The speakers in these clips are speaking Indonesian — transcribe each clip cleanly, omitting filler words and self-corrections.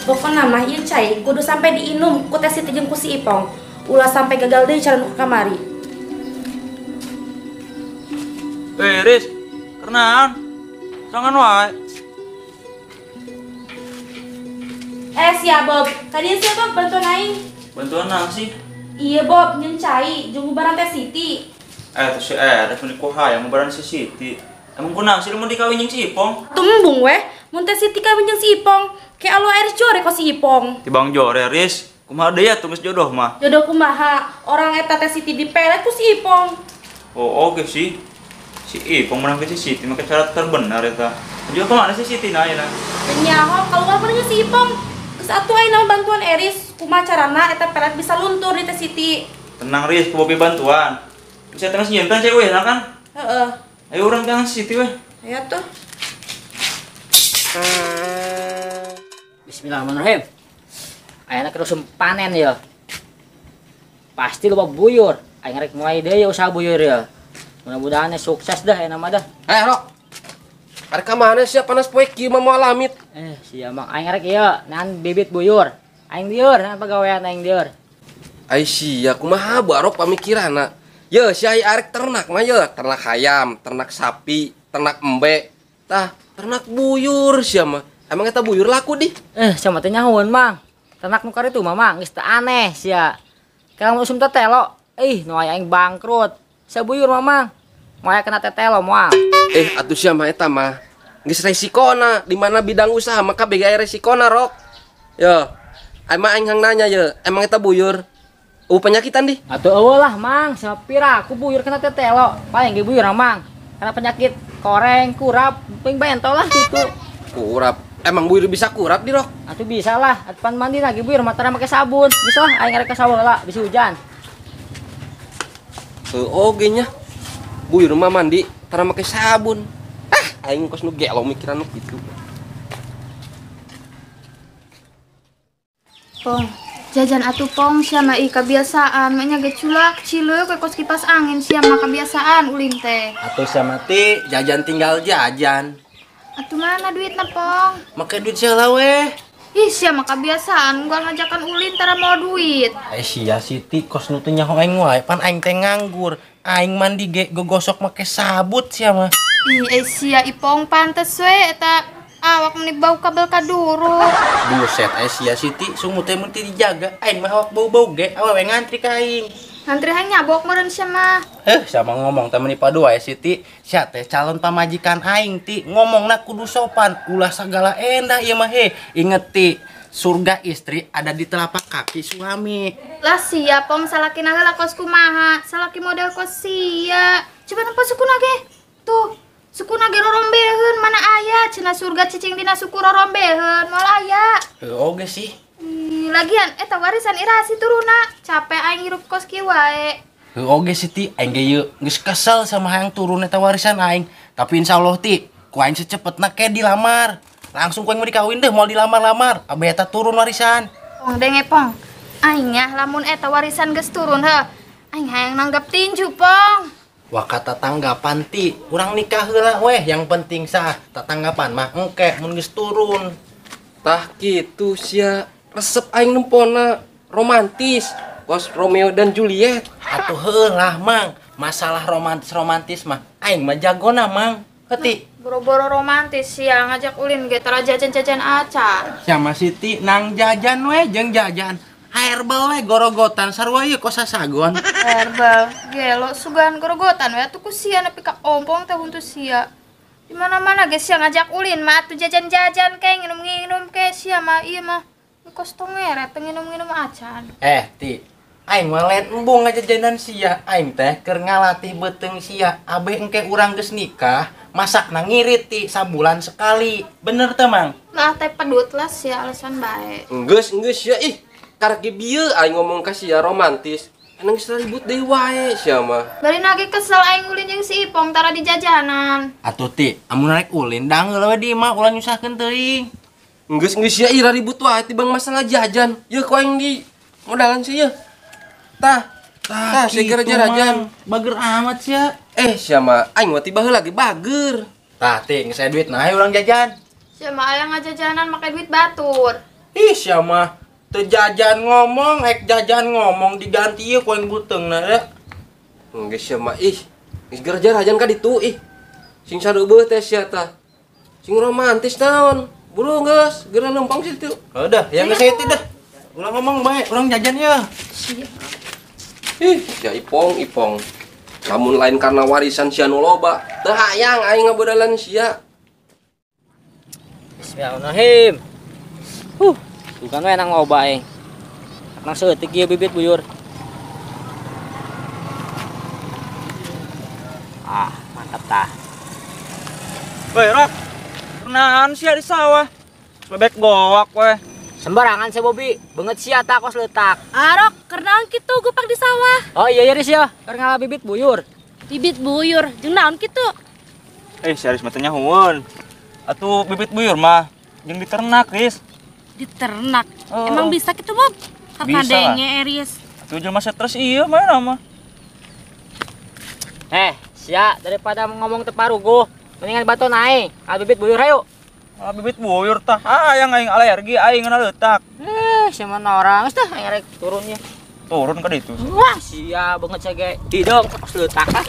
Pokoknya mah ieu cai kudu sampai diinum ku teh Siti jeung ku si Ipong. Ulah sampai gagal deui cara nu ka kamari. Riz, kenaon? Jangan wae. Sia Bob, kadieu sia Bob bantuan aing. Bantuan naon sih? Iya Bob, nyen cai jeung bubaran teh Siti. Tuh si Eres mun ku hayang mubaran si Siti. Emang kunaon sih mun dikawin jeung si Ipong? Tumbung weh, mun teh Siti kawin jeung si Ipong. Ke alo Eres jore ko si Ipong. Tibang jore Riz, kumaha deui atuh geus jodoh mah. Jodoh kumaha? Orang eta teh Siti dipelet ku si Ipong. Oh, oke sih. Si Ipong menang ke si Siti make syarat terbenar eta. Juga kemana si Siti na ayeuna? Nyaho kalau pernah si Ipong. Geus atuh ayeuna bantuan Eris, kumaha carana eta pelet bisa luntur di teh Siti. Tenang Riz, ku bobe bantuan. Bisa tengah nyimpen cewek na kan? Heeh. Ayo urang tengah si Siti weh. Aya tuh. Bismillahirrahmanirrahim. Ayeuna terus panen ya. Pasti loba buyur. Aing rek mulai deui usaha buyur ya. Mudah-mudahan sukses dah ayeuna mah dah. Rok. Arek ka mana sia panas poe kieu mah moal amit. Sia mang aing rek ieu nahan bibit buyur. Aing dieur nahan pagawean aing dieur. Ai sia kumaha barok pamikiranna. Ye sia arek ternak mah ye, ternak ayam, ternak sapi, ternak embe. Tah, ternak buyur sia mah. Emang eta buyur laku di? Sama teh nyahoun mang. Ternak nu karitu mah mang geus teu aneh sia. Kalau musim teh telo, nu aya aing bangkrut. Sabuyur mah mang. Moal kena tetelo moal. Atuh sia mah eta mah geus resikona, di mana bidang usaha mah kabeh aya resikona rok. Yo. Emang aing hang nanya ye, emang eta buyur penyakitan di? Atuh eueuh lah mang, sapira aku buyur kena tetelo. Paling ge buyur mang. Karena penyakit koreng, kurap, ping bentol lah gitu. Kurap. Emang buyur bisa kurap di rok? Atuh bisa lah, atuh pan mandi lagi buyur matara make sabun. Bisa lah aing arek ka sawah lah, bisa hujan. Oge nya. Buyur mah mandi tara make sabun. Aing kos nu gelo mikiran nu kitu. Pong, jajan atuh Pong sia mah kebiasaan, maknya ge culak cileuk ke kos kipas angin sia mah kebiasaan ulin teh. Atuh sia mati jajan tinggal jajan. Atuh mana duitna Pong? Make duit sia we. Ih sia mah kebiasaan gua ngajakan ulin tara mau duit. Sia Siti kos nu teh nyaho aing wae pan aing teh nganggur. Aing mandi ge gogosok make sabut sia mah. Ih sia Ipong pantes we eta awak meni bau kabel kaduru. Buset sia Siti sumut teh mun dijaga aing mah awak bau-bau ge awewe ngantri ka aing. Ngantri hang nyabok meureun sia mah. Sama ngomong teh meuni padua Siti, sia teh calon pamajikan aing ti ngomongna kudu sopan, ulah sagala endah ieu mah inget ti surga istri ada di telapak kaki suami. Lah sia Pong salakina heula kos kumaha? Salaki model kos sia. Coba nempo sukuna ge. Tuh, sukuna ge rorombeheun mana aya cenah surga cicing dina suku rorombeheun moal aya. Oge sih. Lagian eta warisan irasi turuna. Capek aing hirup kos kieu wae. Oge Siti aing ge yeu geus kesel sama hayang turun eta warisan aing. Tapi insyaallah ti ku aing sacepetna ke dilamar. Langsung ku aing mau dikawin deh moal dilamar-lamar. Abah eta turun warisan. Pong denge Pong. Aing nya lamun eta warisan geus turun heuh. Aing hayang nanggap tinju Pong. Wah kata tanggapan ti urang nikah heula weh yang penting sah tatanggapan mah engke mun geus turun. Tah kitu sia resep aing nempona romantis. Kos Romeo dan Juliet. Atuh heulah mang, masalah romantis mah aing mah jagona mang. Heuti. Boro-boro romantis sia ngajak ulin ge tara jajan-jajan acan. Sama Siti nang jajan we jeung jajan. Herbal we gorogotan sarua ieu kos sasagon. Herbal, gelo sugan gorogotan we atuh ku sia nepi ka ompong teh untuk sia. Di mana-mana ge sia ngajak ulin mah atuh jajan-jajan kayak nginum-nginum ke sia mah ieu mah. Kos tongeret teu nginum-nginum acan. Ti aing mah lain embung ngajajanan sia, aing teh keur ngalatih beuteung sia. Abe engke urang geus nikah, masakna ngirit ti sabulan sekali. Bener teh mang? Lah teh pedut lah sia alasan bae. Geus sia ih. Karek ge bieu aing ngomong ka sia romantis. Enang geus ribut deui wae sia mah. Bari nage kesel aing ulin jeung si Ipong tara di jajanan. Atuh ti, amun rek ulin dangeul we di imah ulah nyusahkeun teuing. Geus sia ira ribut wae tibang masalah jajan. Yeuh ku aing di modalan sia yeuh. Tah segera jajan. Bager amat sia. Sia mah aing mah tiba heula ge bager. Tah ti geus aya duit nah urang jajan. Sia mah aya ngajajanan make duit batur. Ih, sia mah teu jajan ngomong, jajan ngomong diganti ieu ku aing buteungna ya. Geus sia mah ih. Geus gerjar ajan ka ditu ih. Sing sareubeut teh sia tah. Sing romantis naon? Buru geus, geura lempang sih itu. Udah, yang geus itu dah. Ulah ngomong bae, urang jajan ya. Ih, ya ipong. Lamun lain karena warisan sia nu loba, teu hayang aing ngabedalan sia. Bismillahirrahmanirrahim. Bukan we nang loba aing. Nang seutik ieu bibit buyur. Mantap tah. Weh, Rok. Kenaan sia di sawah? Bebek goak weh. Sembarangan si Bobi, beungeut sia tah kos leutak. Arok, kernaon kitu gupak di sawah. Oh iya Riz ya, keur ngalah bibit buyur. Bibit buyur, jeung naon kitu? Si Aris mah teh nyahoeun. Atuh bibit buyur mah jeung diternak, Riz. Diternak. Oh. Emang bisa kitu, Bob? Bisa lah. Kapadenge Eris. Atuh jelema stres ieu mana mah. Sia daripada ngomong teu paruguh, mendingan baton aing, ngalah bibit buyur hayu. Bibit buyur tah. Yang aing alergi aing ngana leutak. Sia mana orang, geus tah aing rek turunnya. Turun ka ditu. Wah, sia beungeut sage. Didong kos leutak ah.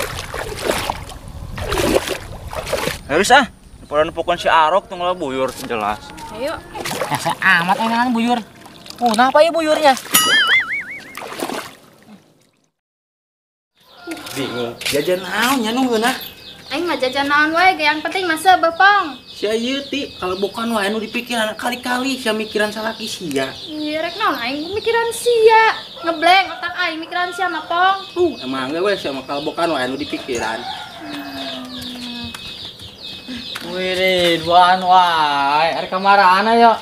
Harus daripada nepukun si Arok tuh ngalah buyur jelas. Ayo. Asa amat aing nangan buyur. Kenapa ya buyurnya? Bingung. Jajan naon nya nu geunah? Aing mah jajan naon wae, ge yang penting mah sebepong. Sia ieu ti kalau bukan wae nu dipikiran kali-kali sia mikiran salaki sia. Iya rek naon aing mikiran sia. Ngeblank otak aing mikiran sia mah pong. Emang ge we sia mah kalau bukan wae nu dipikiran. Wih, Ridwan wae, are kamarana yo.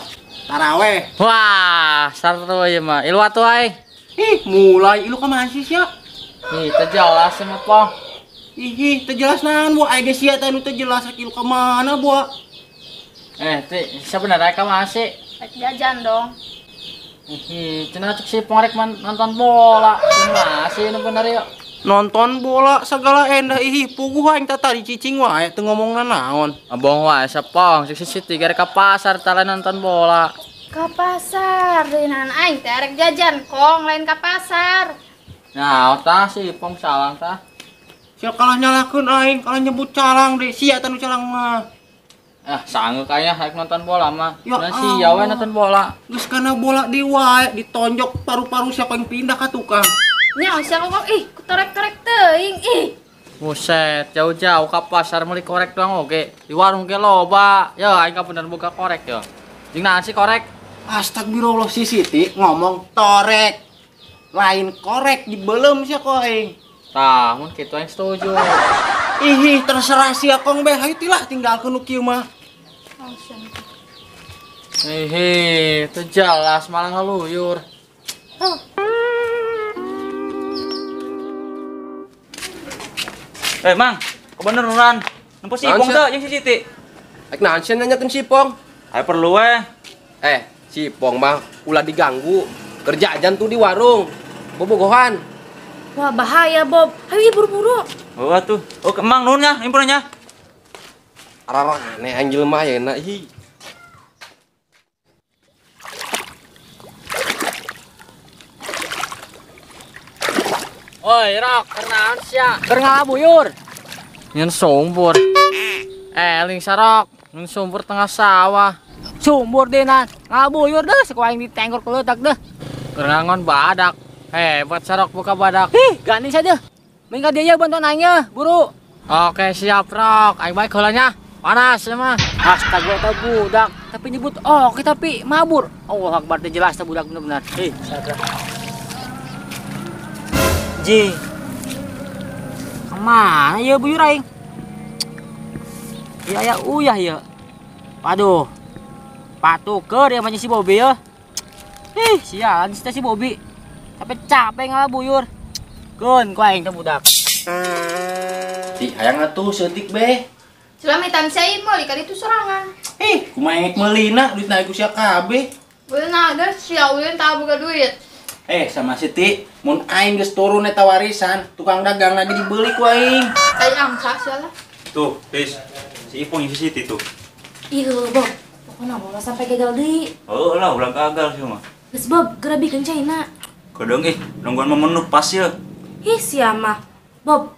Taraweh. Wah, sarua ieu mah. Ilu atuh aing. Ih, mulai ilu ka mana sih sia? Ih, teu jelas mah, Pong. Ih, teu jelas naon bu, aya ge sia teh nu teu jelas rek ilu ka mana bu. Ti sebenarnya ka masih. Rek jajan dong. Ih, cenah cek si Pong rek nonton bola. Masih nu bener yo. Nonton bola segala endah ih puguh aing teh tadi cicing wae teu ngomongna naon. Abong wae sapong, cek si Siti gara ka pasar tara nonton bola. Ka pasar, deunan aing teh rek jajan kong lain ka pasar. Nah, tah si Pong salang tah. Sia kalah nyalakeun aing, kalah nyebut calang deh, sia teh nu calang mah. Sanggup kayaknya rek nonton bola mah. Ya Dan si Yawe Allah. nonton bola. Geus kana bola di wae ditonjok paru-paru siapa yang pindah ka tukang. Nya sia kok kutorek-torek teuing ih. Buset, jauh-jauh ke pasar beli korek doang oke. Di warung ge loba. Ya, aing ka bener buka korek ya. Jeung naon sih korek? Astagfirullah si Siti ngomong torek. Lain korek dibelem sia ko aing. Tah, mun kitu aing setuju. Ih, terserah sia kong beh, hayu tilah tinggalkeun nu kieu mah. Teu jelas malah ngaluyur. Mang, kebeneran. Nempo si Ipong teh jeung si Siti. Ek naon sia nanyakeun si Pong? Aya perlu weh. Si Pong mah ulah diganggu. Kerja ajan tuh di warung. Bobogohan. Wah, bahaya, Bob. Ayo buru-buru. Oh atuh. Oh, Mang nuhun nya, impunnya. Ararane anjel mah ayeuna ih. Oi, Rok, kenaon sia? Keur ngalabuyur. Nyen sumpur. Eling sarok, nyen sumpur tengah sawah. Sumpur denan, ngalabuyur deh saku aing ditenggor ku leutak deh. Keur ngangon badak. Hebat sarok buka badak. Ganding saja. Mingga dia bantuan aing ya, buru. Oke, siap, Rok. Aing baik heula nya. Panas ya mah. Astaga eta budak, tapi nyebut oke tapi mabur. Allah Akbar teh jelas teh budak bener-bener. Sadra. Ji. Kemana ya buyur aing? Ya ya uyah ya. Waduh. Patuker ya si Bobi ya. Sialan si Bobi. Tapi capek ngalah buyur. Gun ku aing teh budak. Ti hayang atuh seutik beh. Celamitan sia ieu meuli ka ditu sorangan. Kumaha engek meulina duit na ku sia kabeh. Beuna geus sia ulin tah boga duit. Sama Siti, mun aing geus turun eta warisan, tukang dagang lagi dibeli ku aing. Aing angsa sia lah. Tuh, Riz. Si Ipong jeung si Siti tuh. Iya, Bob. Pokoknya bola sampai gagal di. Oh lah ulah gagal sih mah. Geus Bob, geura bikin China. Kadang nungguan memenuh pas ya. Ih, siapa? Bob,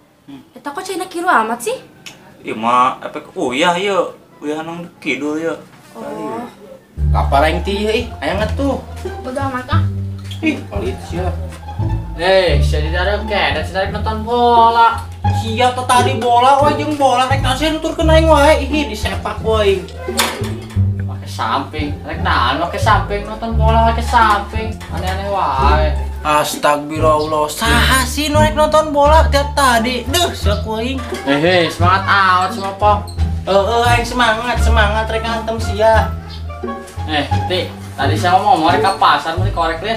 eta kok China kiru amat sih? Iya mah efek uyah ya. Uyah nang kidul ya. Oh, Kapareng ti ih, aya ngatuh. Bodo amat ah. Ih, palit sia. Sia di dalam kedet sedari nonton bola. Sia teh tadi bola we jeung bola rek tasih nuturkeun aing wae. Ih, di sepak we. Pakai samping, rek naon pakai samping nonton bola pakai samping. Aneh-aneh wae. Astagfirullah, saha sih nu rek nonton bola tiap tadi? Duh, sak aing. Semangat awet semua Pong. Aing semangat rek ngantem sia. Ti, tadi saya ngomong rek ka pasar mesti korek deh.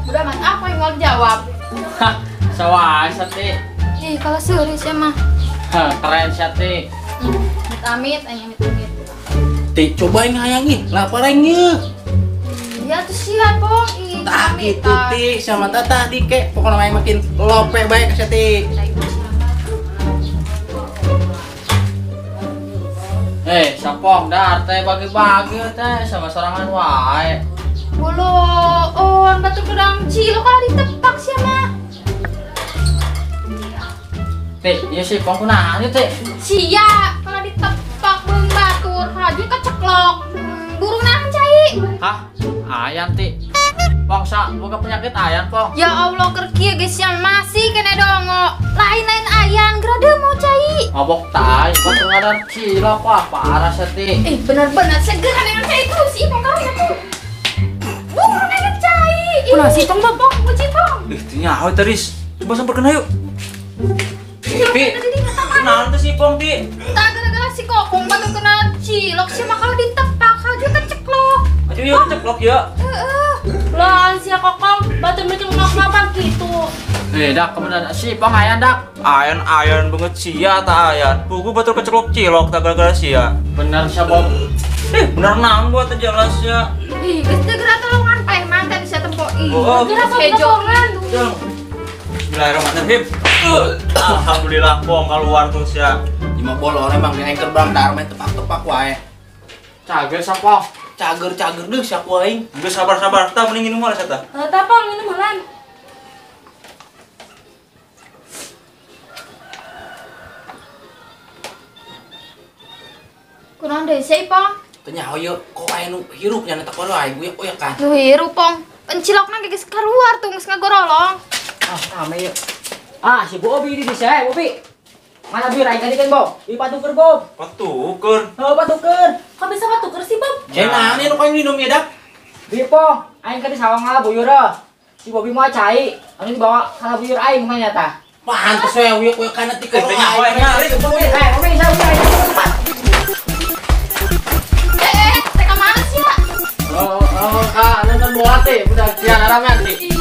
Bodo amat apa yang mau jawab? Hah, sawasa Ti. Ih, kalau serius ya mah. Keren sih Ti. Amit, aing amit. Ti, cobain ngayangi, lapar aing ye. Ya tuh sihat, Pong. Ih, Tah amit, gitu Ti, sama tadi ke pokoknya main makin lope baik sia Ti. Sapong dar teh bagi-bagi teh sama sorangan wae. Boloon, batu gedang cilo kalau ditepak sih mah. Ti, iya sih Pong kunahan ieu Ti. Sia, kalau ditepak beung batur, haju keceklok. Burung nahan cai. Hah? Ayan Ti. Pong sa, boga penyakit ayan Pong. Ya Allah, kerkia guys yang masih kena dongo. Lain-lain ayan, gerade mau cai. Mabok tai, batu ngadar cilok wah parah sih Ti. Benar-benar segera dengan cai terus. Ih, pengkarnya tuh. Burung nahan cai. Kunaon sih tong Bob? Muji Pong. Itu nyawa teris. Coba samperkeun yuk. Pi, Kenalan tuh si Pong Ti. tak gara-gara si kokong batu kena cilok sih mah kalau ditepak haju keceklok. Aduh yuk ceplok ya. Lah, sia kokong, batu bikin ngap-ngapan gitu. Dak kemudian si Pong ayan dak. Ayan banget sia ta ayan. Buku betul keceplok cilok tak gara-gara sia. Bener sih Bob. Bener nang gua teh jelas ya. Ih, geus segera tolongan pae mantan bisa tempo. Ih, Oh, geus hejongan. Bismillahirrahmanirrahim. Alhamdulillah Pong keluar terus ya. Lima bolor emang di anchor bang darmen tepak-tepak wae. Cager sa Pong. Cager deh sia ku aing. Geus sabar-sabar, tah mending minum wae eta. Eta Pong minum heula. Kunaon deui sih, Pong? Teu nyaho ye kok aya nu hirup nya eta kono aing gue ya kan. Tuh hirup, Pong. Pencilokna geus keluar tuh geus ngagorolong. Rame yuk. Si Bobi di saya, Bobi. Mana biar aing tadi kan Bob? Dipatuker Bob. Patuker. Patuker. Kok bisa patuker sih Bob? Cenah anu kau minum ya dak. Di Pong, aing tadi sawang ngalabuyur si Bobi mau cai. Anu dibawa ngalabuyur aing mah nyata. Pantes we uyuk kana ti Teu nyawa nyari. Bobi, saya cepat. Teka mana sih ya? Nonton bola teh, udah kian rame nanti.